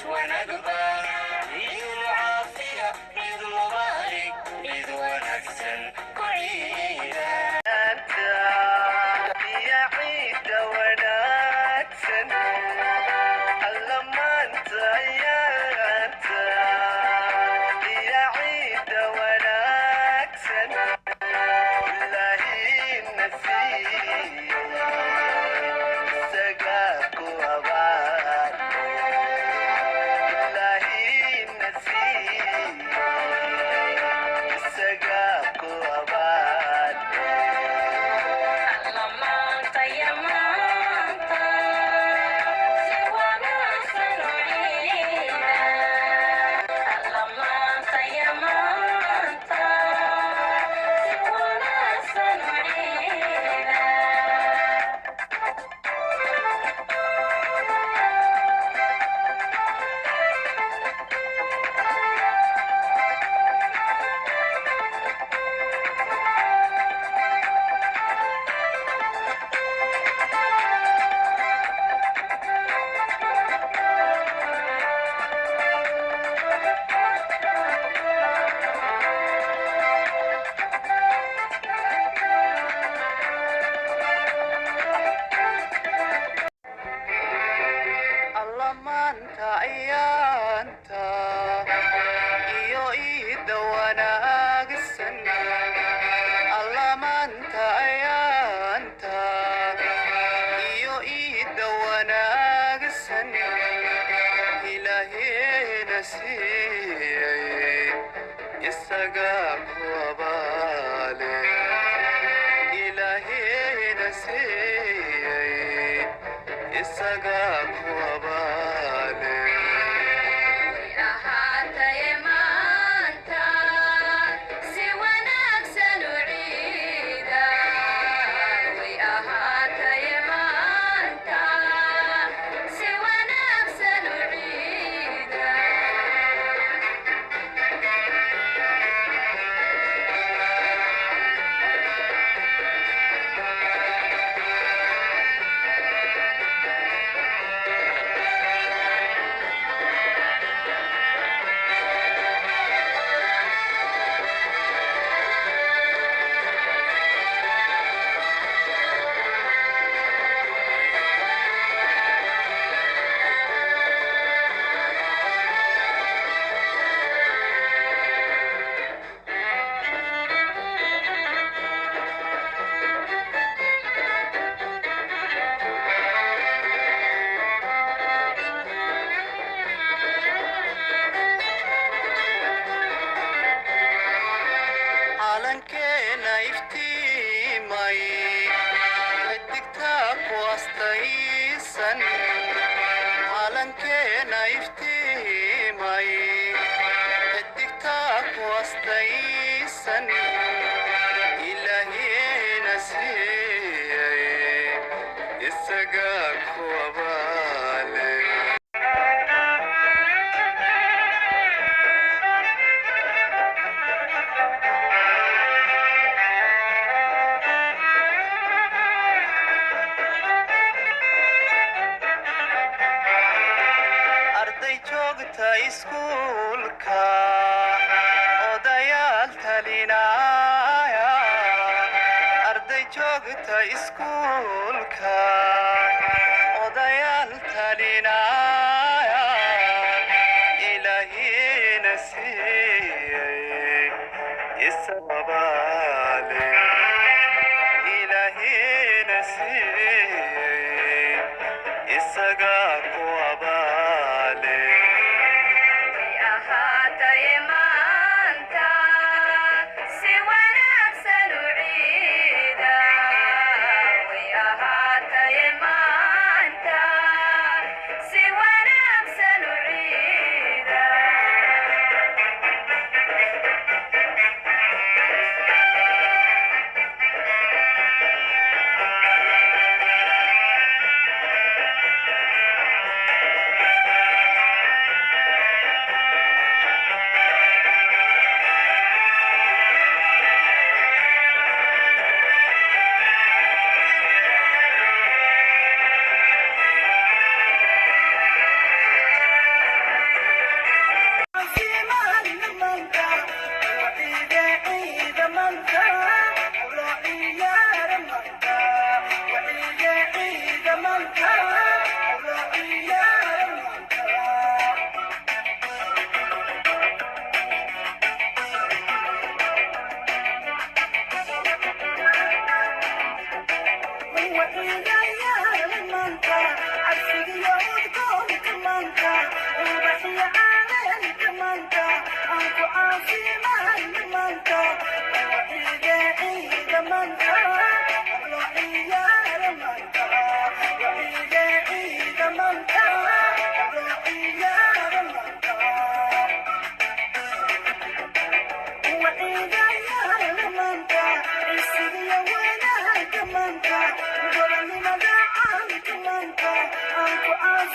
ونقبة عيد العافية عيد مبارك عيد ونكسن كعيدة أنت يا عيد ونكسن لما أنت يا أنت يا عيد ونكسن والله النسيم سقاك وبال والله النسيم سقاك وبال لما انت يا ما انت سوانا سنعينا لما انت يا ما انت سوانا سنعينا الله ما انت انت iyo iida wanaagsan الله ما انت anta iyo iida wanaagsan ilaahayna siiyay isaga ku abaale ilaahayna siiyay isaga ku abaale ahaatay maanta si wanaagsan u ciida way ahaatay maanta si wanaagsan u ciida calankeena iftiimay xidigtaa ku astaysan calankeena iftiimay xidigtaa ku astaysan ilaahayna siiyay isaga ku abaale arday joogta iskuulka odayaal talinaya arday joogta iskuulka odayaal talinaya ilaahayna siiyay isababaale ilaahayna siiyay isaga ku abaale ahaatay maanta si wanaagsan u ciida way ahaatay maanta si wanaagsan u ciida I'm